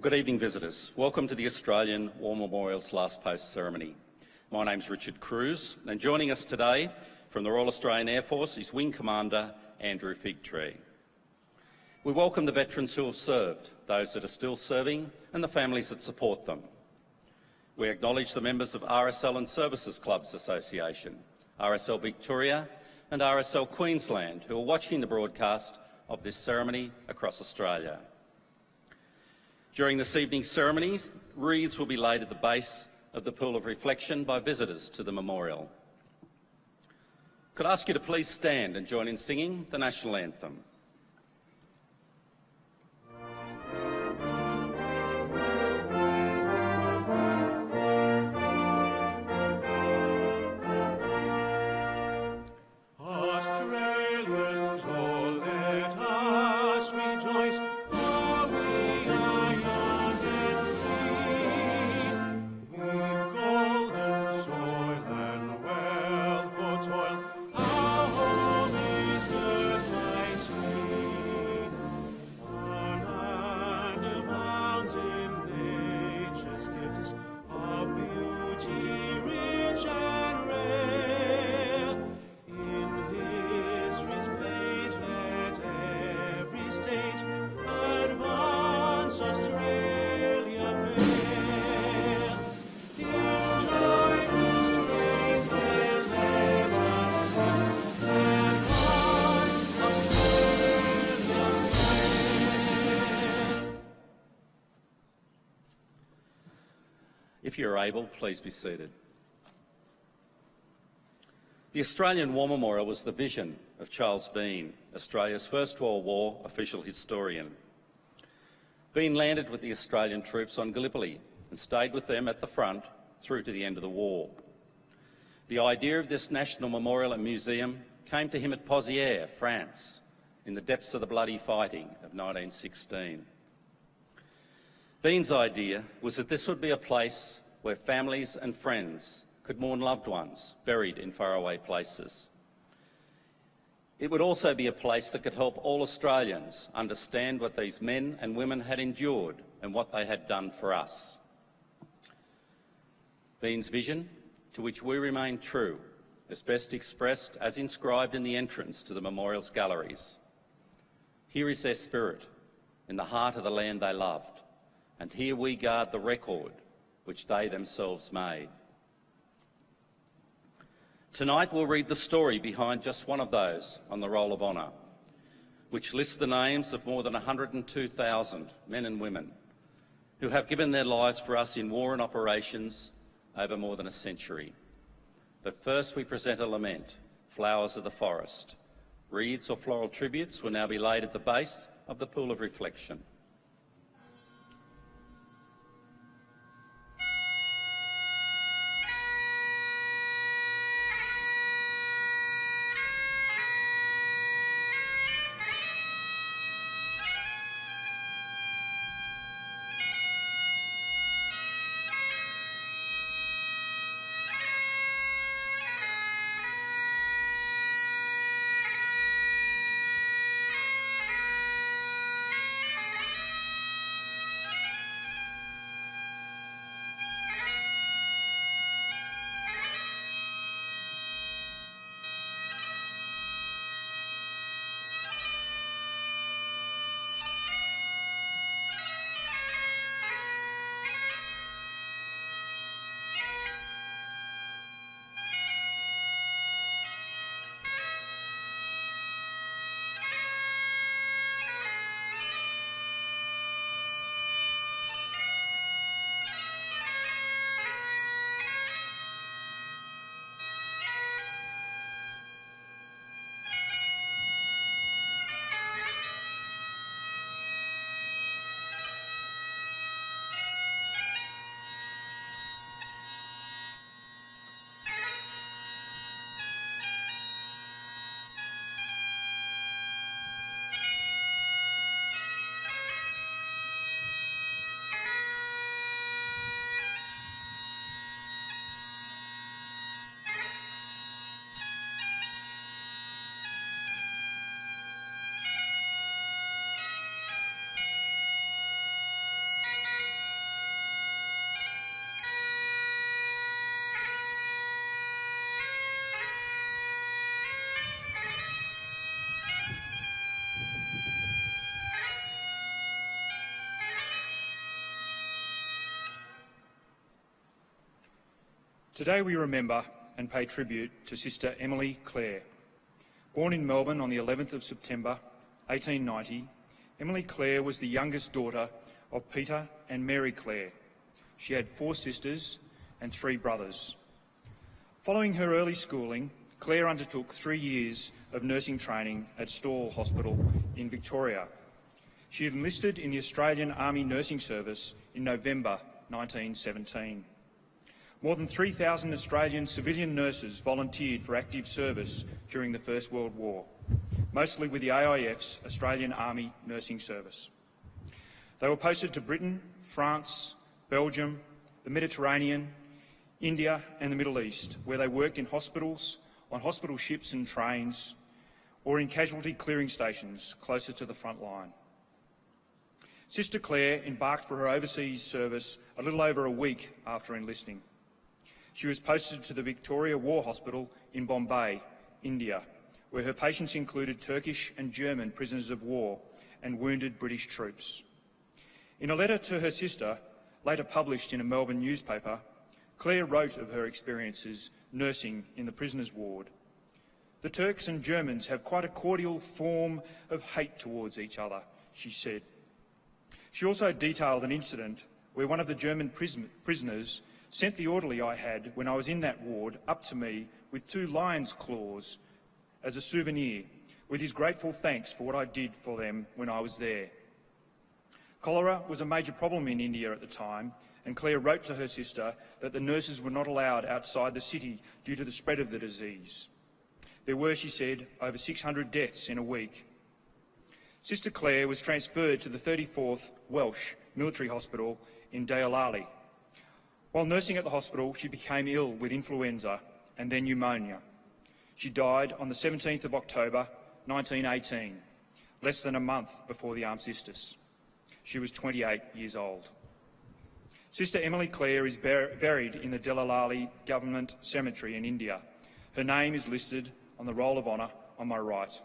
Well, good evening, visitors. Welcome to the Australian War Memorial's Last Post ceremony. My name's Richard Cruz, and joining us today from the Royal Australian Air Force is Wing Commander Andrew Figtree. We welcome the veterans who have served, those that are still serving, and the families that support them. We acknowledge the members of RSL and Services Clubs Association, RSL Victoria and RSL Queensland, who are watching the broadcast of this ceremony across Australia. During this evening's ceremonies, wreaths will be laid at the base of the Pool of Reflection by visitors to the memorial. Could I ask you to please stand and join in singing the National Anthem? If you're able, please be seated. The Australian War Memorial was the vision of Charles Bean, Australia's First World War official historian. Bean landed with the Australian troops on Gallipoli and stayed with them at the front through to the end of the war. The idea of this national memorial and museum came to him at Pozières, France, in the depths of the bloody fighting of 1916. Bean's idea was that this would be a place where families and friends could mourn loved ones buried in faraway places. It would also be a place that could help all Australians understand what these men and women had endured and what they had done for us. Bean's vision, to which we remain true, is best expressed as inscribed in the entrance to the memorial's galleries. Here is their spirit, in the heart of the land they loved, and here we guard the record which they themselves made. Tonight we'll read the story behind just one of those on the Roll of Honour, which lists the names of more than 102,000 men and women who have given their lives for us in war and operations over more than a century. But first we present a lament, Flowers of the Forest. Wreaths or floral tributes will now be laid at the base of the Pool of Reflection. Today we remember and pay tribute to Sister Emily Clare. Born in Melbourne on the 11th of September 1890, Emily Clare was the youngest daughter of Peter and Mary Clare. She had 4 sisters and 3 brothers. Following her early schooling, Clare undertook 3 years of nursing training at Stawell Hospital in Victoria. She enlisted in the Australian Army Nursing Service in November 1917. More than 3,000 Australian civilian nurses volunteered for active service during the First World War, mostly with the AIF's Australian Army Nursing Service. They were posted to Britain, France, Belgium, the Mediterranean, India and the Middle East, where they worked in hospitals, on hospital ships and trains, or in casualty clearing stations closer to the front line. Sister Clare embarked for her overseas service a little over a week after enlisting. She was posted to the Victoria War Hospital in Bombay, India, where her patients included Turkish and German prisoners of war and wounded British troops. In a letter to her sister, later published in a Melbourne newspaper, Clare wrote of her experiences nursing in the prisoners' ward. "The Turks and Germans have quite a cordial form of hate towards each other," she said. She also detailed an incident where one of the German prisoners sent the orderly I had when I was in that ward up to me with 2 lion's claws as a souvenir, with his grateful thanks for what I did for them when I was there. Cholera was a major problem in India at the time, and Clare wrote to her sister that the nurses were not allowed outside the city due to the spread of the disease. There were, she said, over 600 deaths in a week. Sister Clare was transferred to the 34th Welsh Military Hospital in Deolali. While nursing at the hospital, she became ill with influenza and then pneumonia. She died on the 17th of October 1918, less than a month before the armistice. She was 28 years old. Sister Emily Clare is buried in the Deolali Government Cemetery in India. Her name is listed on the Roll of Honour on my right,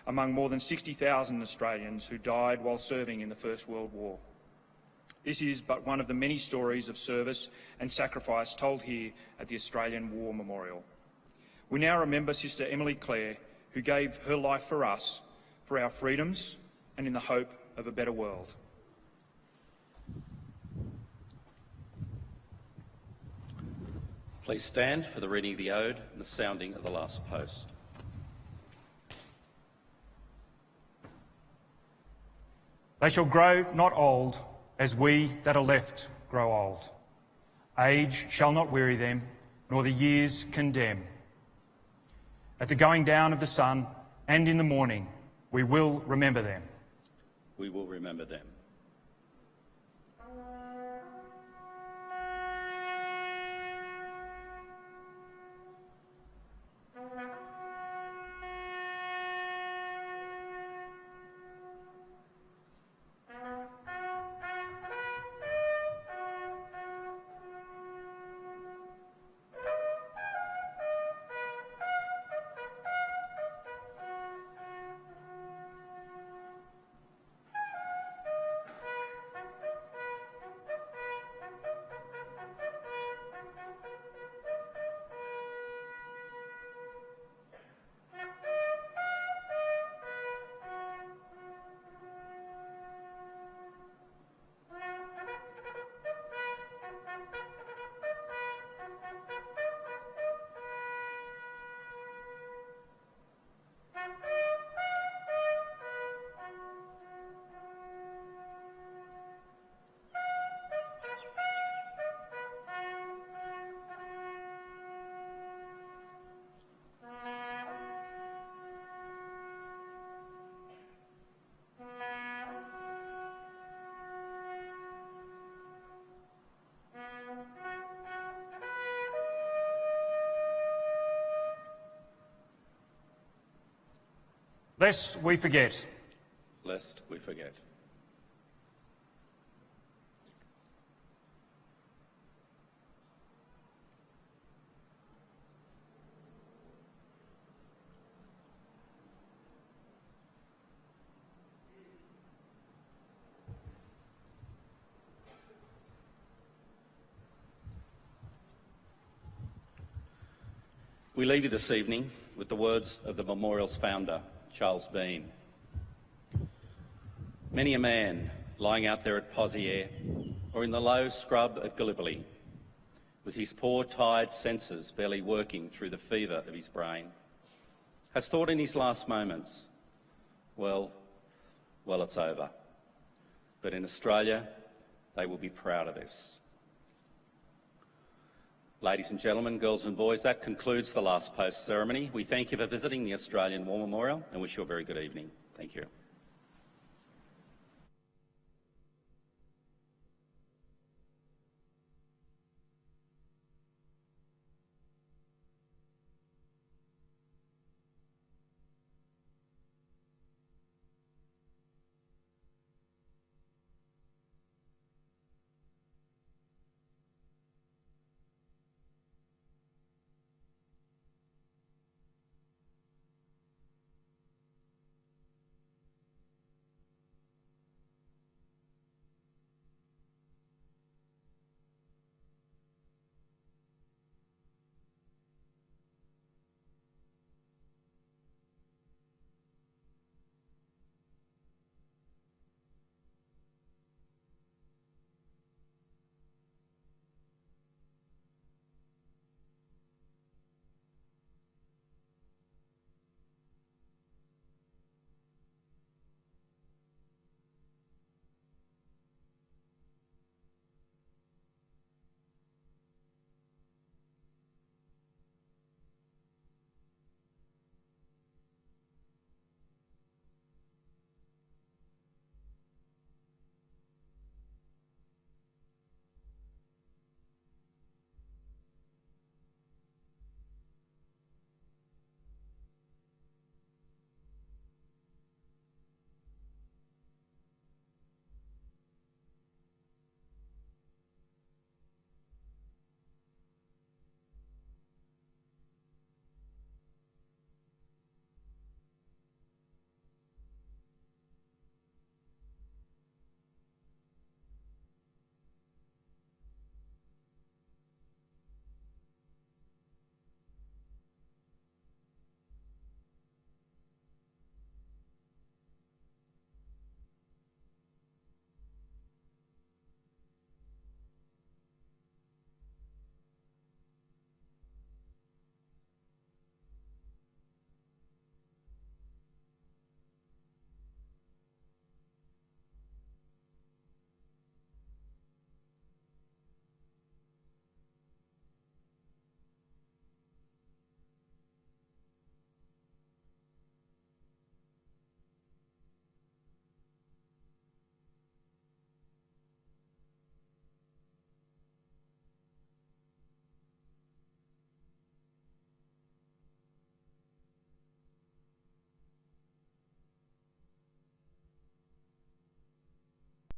among more than 60,000 Australians who died while serving in the First World War. This is but one of the many stories of service and sacrifice told here at the Australian War Memorial. We now remember Sister Emily Clare, who gave her life for us, for our freedoms and in the hope of a better world. Please stand for the reading of the Ode and the sounding of the last post. They shall grow not old, as we that are left grow old. Age shall not weary them, nor the years condemn. At the going down of the sun and in the morning, we will remember them. We will remember them. Lest we forget. Lest we forget. We leave you this evening with the words of the memorial's founder, Charles Bean. Many a man lying out there at Pozières or in the low scrub at Gallipoli, with his poor, tired senses barely working through the fever of his brain, has thought in his last moments, well, it's over. But in Australia, they will be proud of this. Ladies and gentlemen, girls and boys, that concludes the last post ceremony. We thank you for visiting the Australian War Memorial and wish you a very good evening. Thank you.